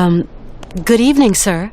Good evening, sir.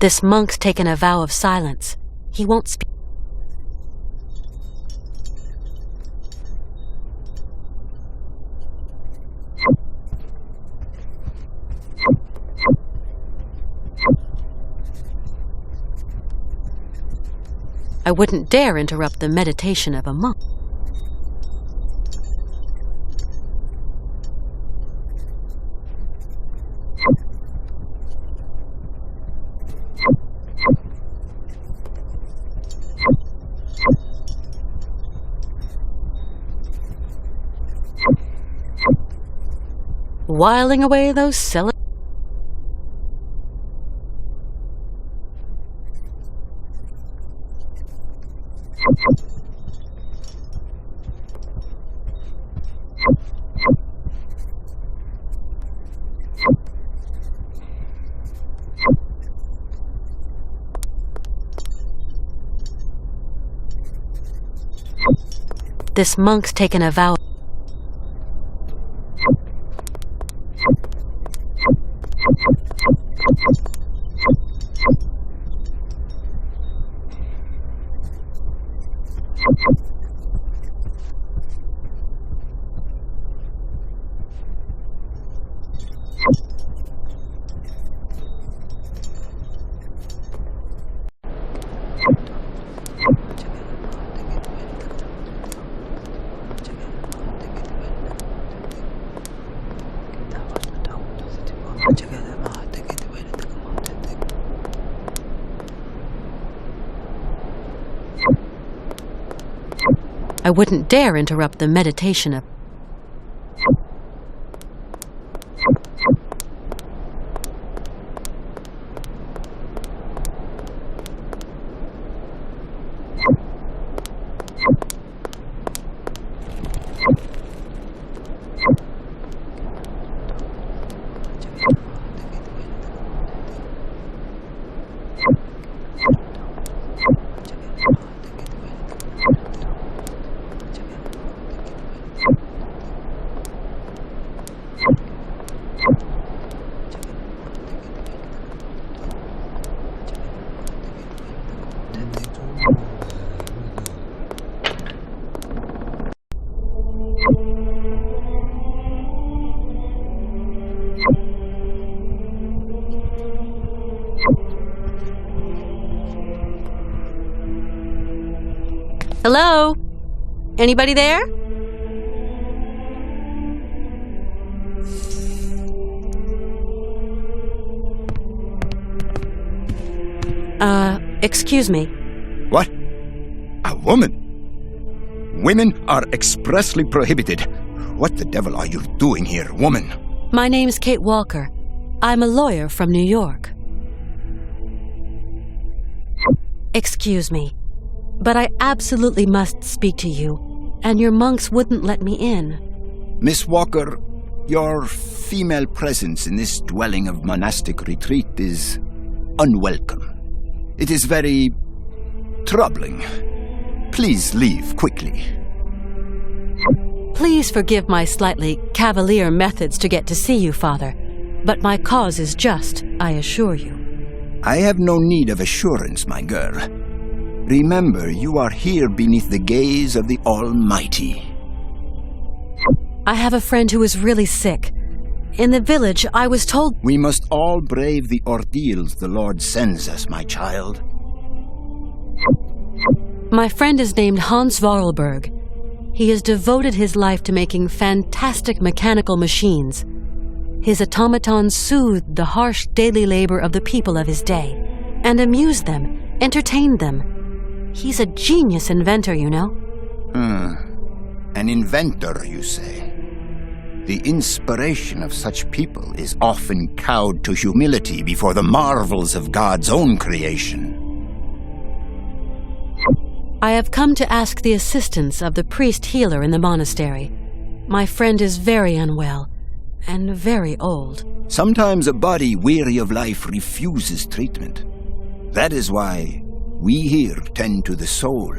This monk's taken a vow of silence. He won't speak. I wouldn't dare interrupt the meditation of a monk. Whiling away those silly... This monk's taken a vow. I wouldn't dare interrupt the meditation of... Hello? Anybody there? Excuse me. What? A woman? Women are expressly prohibited. What the devil are you doing here, woman? My name's Kate Walker. I'm a lawyer from New York. Excuse me, but I absolutely must speak to you, and your monks wouldn't let me in. Miss Walker, your female presence in this dwelling of monastic retreat is unwelcome. It is very troubling. Please leave quickly. Please forgive my slightly cavalier methods to get to see you, Father, but my cause is just, I assure you. I have no need of assurance, my girl. Remember, you are here beneath the gaze of the Almighty. I have a friend who is really sick. In the village, I was told... We must all brave the ordeals the Lord sends us, my child. My friend is named Hans Vorarlberg. He has devoted his life to making fantastic mechanical machines. His automatons soothed the harsh daily labor of the people of his day, and amused them, entertained them. He's a genius inventor, you know. An inventor, you say? The inspiration of such people is often cowed to humility before the marvels of God's own creation. I have come to ask the assistance of the priest healer in the monastery. My friend is very unwell, and very old. Sometimes a body weary of life refuses treatment. That is why we here tend to the soul.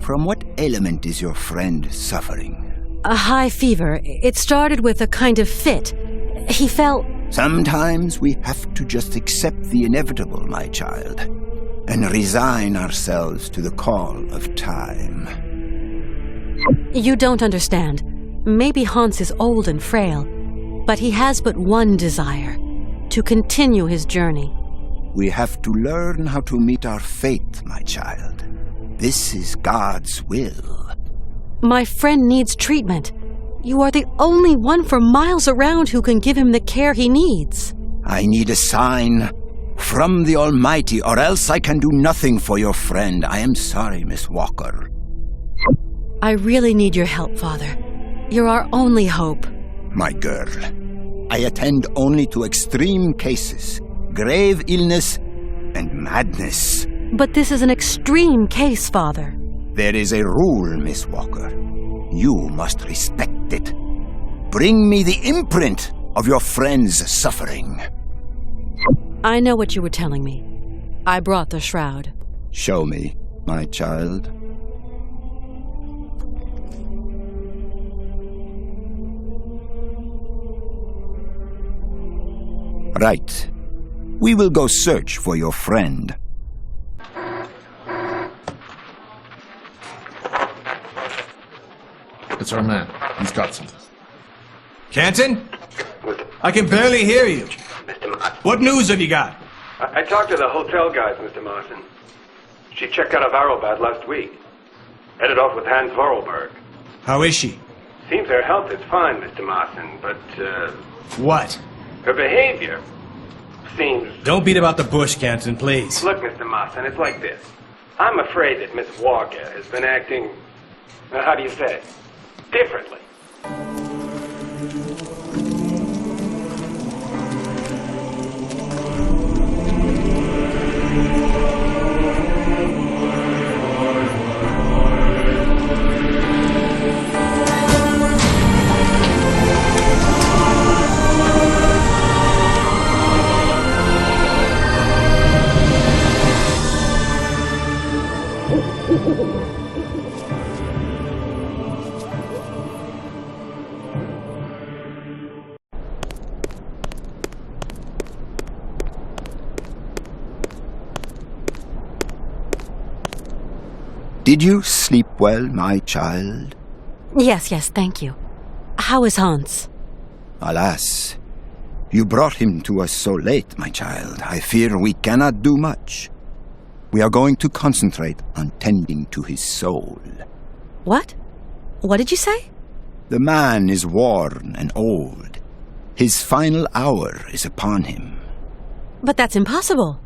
From what ailment is your friend suffering? A high fever. It started with a kind of fit. He felt... Sometimes we have to just accept the inevitable, my child, and resign ourselves to the call of time. You don't understand. Maybe Hans is old and frail, but he has but one desire, to continue his journey. We have to learn how to meet our fate, my child. This is God's will. My friend needs treatment. You are the only one for miles around who can give him the care he needs. I need a sign from the Almighty, or else I can do nothing for your friend. I am sorry, Miss Walker. I really need your help, Father. You're our only hope. My girl, I attend only to extreme cases, grave illness, and madness. But this is an extreme case, Father. There is a rule, Miss Walker. You must respect it. Bring me the imprint of your friend's suffering. I know what you were telling me. I brought the shroud. Show me, my child. Right. We will go search for your friend. It's our man. He's got something. Canton? I can barely hear you. Mr. Martin. What news have you got? I talked to the hotel guys, Mr. Martin. She checked out of Arrowbad last week. Headed off with Hans Vorarlberg. How is she? Seems her health is fine, Mr. Martin, but, What? her behavior seems... Don't beat about the bush, Canton, please. Look, Mr. Martin, it's like this. I'm afraid that Miss Walker has been acting, how do you say, differently. Did you sleep well, my child? Yes, thank you. How is Hans? Alas, you brought him to us so late, my child. I fear we cannot do much. We are going to concentrate on tending to his soul. What? What did you say? The man is worn and old. His final hour is upon him. But that's impossible.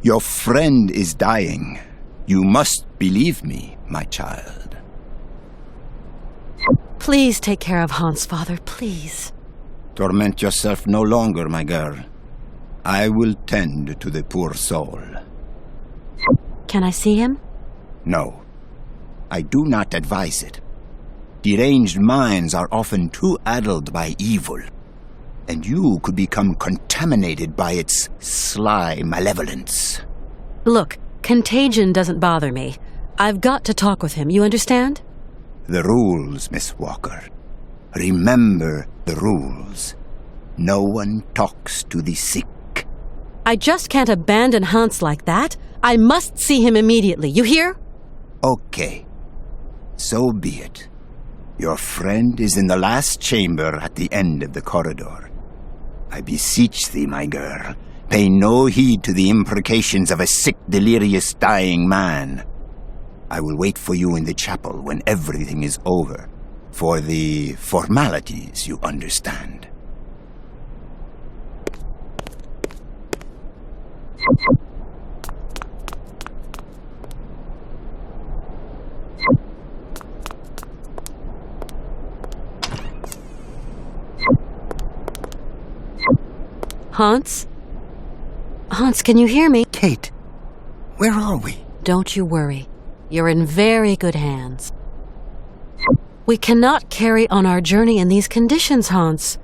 Your friend is dying. You must believe me, my child. Please take care of Hans, father, please. Torment yourself no longer, my girl. I will tend to the poor soul. Can I see him? No, I do not advise it. Deranged minds are often too addled by evil, and you could become contaminated by its sly malevolence. Look, contagion doesn't bother me. I've got to talk with him, you understand? The rules, Miss Walker. Remember the rules. No one talks to the sick. I just can't abandon Hans like that. I must see him immediately, you hear? Okay, so be it. Your friend is in the last chamber at the end of the corridor. I beseech thee, my girl, pay no heed to the imprecations of a sick, delirious, dying man. I will wait for you in the chapel when everything is over, for the formalities, you understand. Hans? Hans, can you hear me? Kate, where are we? Don't you worry. You're in very good hands. We cannot carry on our journey in these conditions, Hans.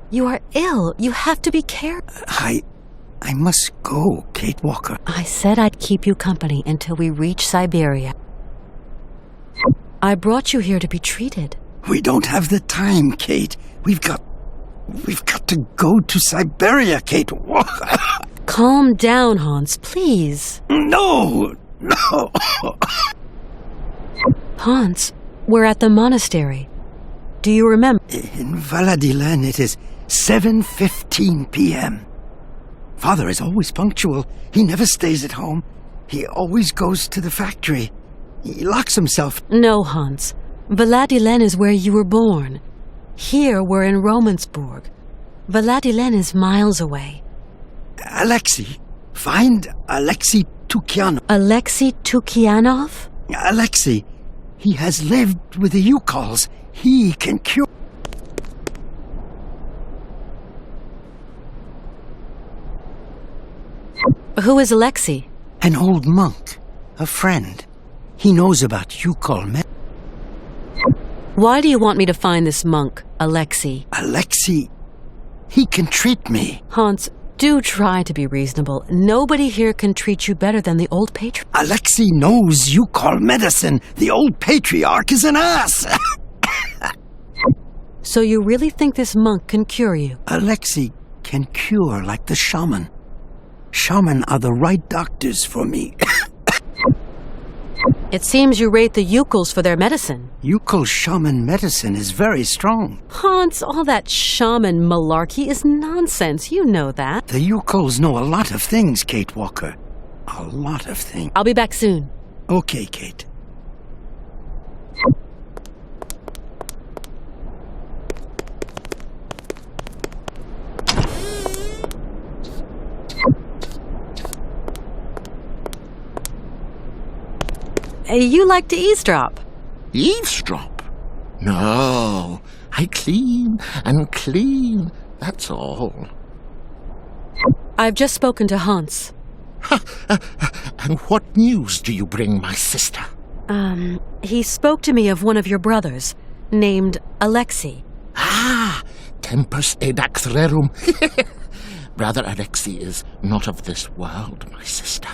You are ill. You have to be careful. I must go, Kate Walker. I said I'd keep you company until we reach Syberia. I brought you here to be treated. We don't have the time, Kate. We've got to go to Syberia, Kate Walker. Calm down, Hans, please. No. Hans, we're at the monastery. Do you remember? In Valladolid, it is 7:15 p.m. Father is always punctual. He never stays at home. He always goes to the factory. He locks himself. No, Hans. Valladolid is where you were born. Here we're in Romansburg. Valladolid is miles away. Alexei. Find Alexei Tukianov. Alexei Tukianov? Alexei. He has lived with the Yukols. He can cure... Who is Alexei? An old monk. A friend. He knows about Yukol men. Why do you want me to find this monk, Alexei? Alexei, he can treat me. Hans, do try to be reasonable. Nobody here can treat you better than the old patriarch. Alexei knows Yukol medicine. The old patriarch is an ass. So you really think this monk can cure you? Alexei can cure like the shaman. Shaman are the right doctors for me. It seems you rate the Yukels for their medicine. Yukel shaman medicine is very strong. Hans, all that shaman malarkey is nonsense. You know that. The Yukels know a lot of things, Kate Walker. A lot of things. I'll be back soon. Okay, Kate. You like to eavesdrop. Eavesdrop? No, I clean and clean, that's all. I've just spoken to Hans. And what news do you bring, my sister? He spoke to me of one of your brothers, named Alexei. Ah, tempus edax rerum. Brother Alexei is not of this world, my sister.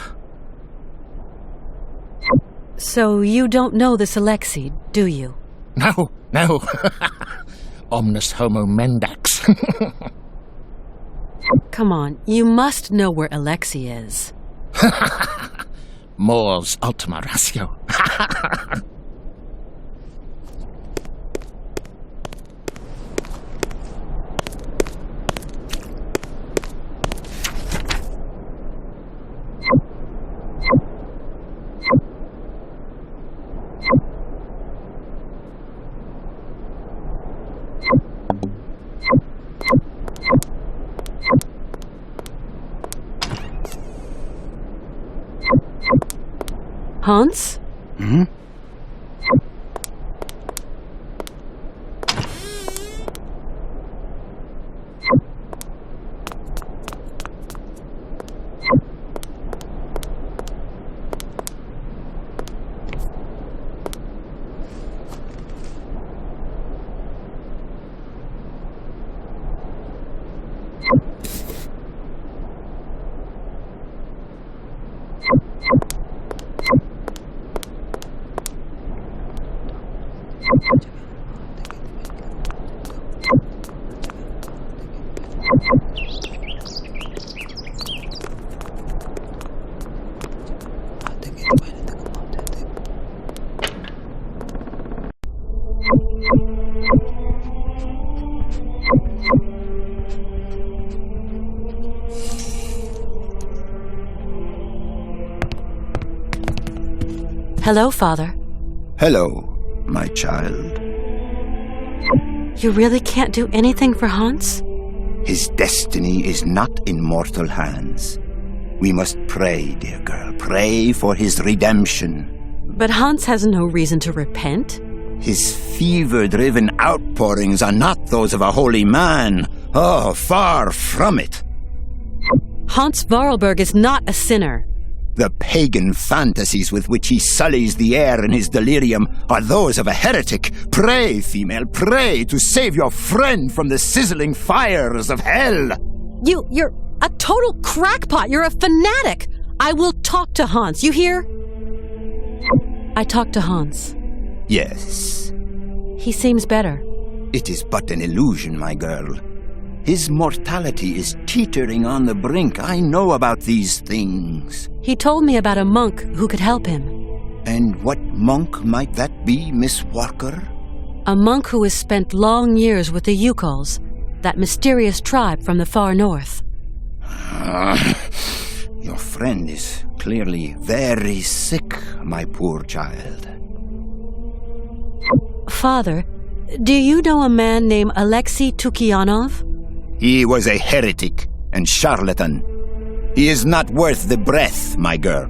So you don't know this Alexei, do you? No. Omnis homo mendax. Come on, you must know where Alexei is. Mors ultima ratio. Hans? Hmm? Hello, Father. Hello, my child. You really can't do anything for Hans? His destiny is not in mortal hands. We must pray, dear girl, pray for his redemption. But Hans has no reason to repent. His fever-driven outpourings are not those of a holy man. Oh, far from it. Hans Vorarlberg is not a sinner. The pagan fantasies with which he sullies the air in his delirium are those of a heretic. Pray, female, pray to save your friend from the sizzling fires of hell. You're a total crackpot. You're a fanatic. I will talk to Hans. You hear? I talked to Hans. Yes. He seems better. It is but an illusion, my girl. His mortality is teetering on the brink. I know about these things. He told me about a monk who could help him. And what monk might that be, Miss Walker? A monk who has spent long years with the Yukels, that mysterious tribe from the far north. Your friend is clearly very sick, my poor child. Father, do you know a man named Alexei Tukianov? He was a heretic and charlatan. He is not worth the breath, my girl.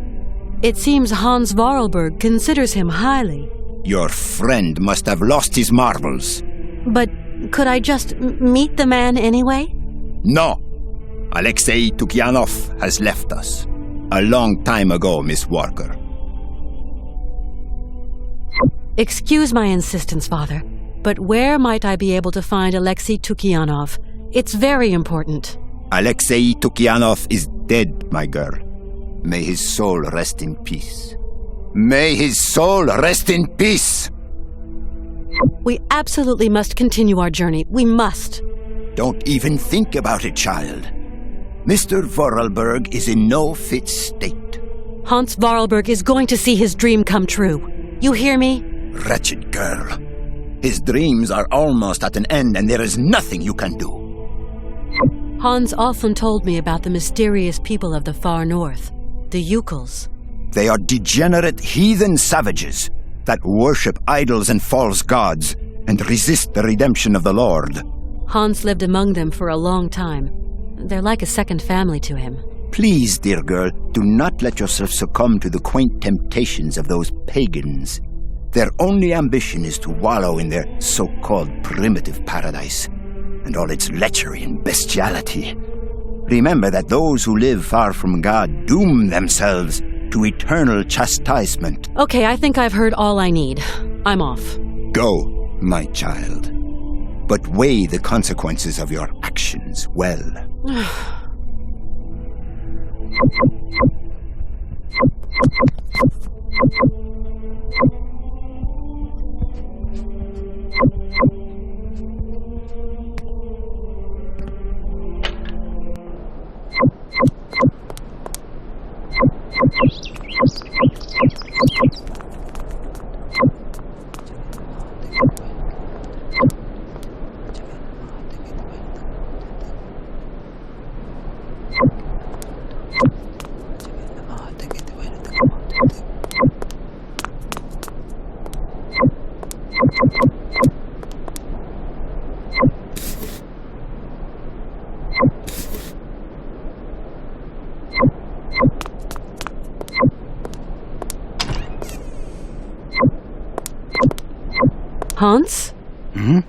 It seems Hans Vorarlberg considers him highly. Your friend must have lost his marbles. But could I just meet the man anyway? No. Alexei Tukianov has left us. A long time ago, Miss Walker. Excuse my insistence, Father, but where might I be able to find Alexei Tukianov? It's very important. Alexei Tukianov is dead, my girl. May his soul rest in peace. May his soul rest in peace! We absolutely must continue our journey. We must. Don't even think about it, child. Mr. Vorarlberg is in no fit state. Hans Vorarlberg is going to see his dream come true. You hear me? Wretched girl. His dreams are almost at an end, and there is nothing you can do. Hans often told me about the mysterious people of the far north, the Ukels. They are degenerate heathen savages that worship idols and false gods and resist the redemption of the Lord. Hans lived among them for a long time. They're like a second family to him. Please, dear girl, do not let yourself succumb to the quaint temptations of those pagans. Their only ambition is to wallow in their so-called primitive paradise, and all its lechery and bestiality. Remember that those who live far from God doom themselves to eternal chastisement. Okay, I think I've heard all I need. I'm off. Go, my child. But weigh the consequences of your actions well. Hans? Hmm?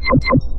You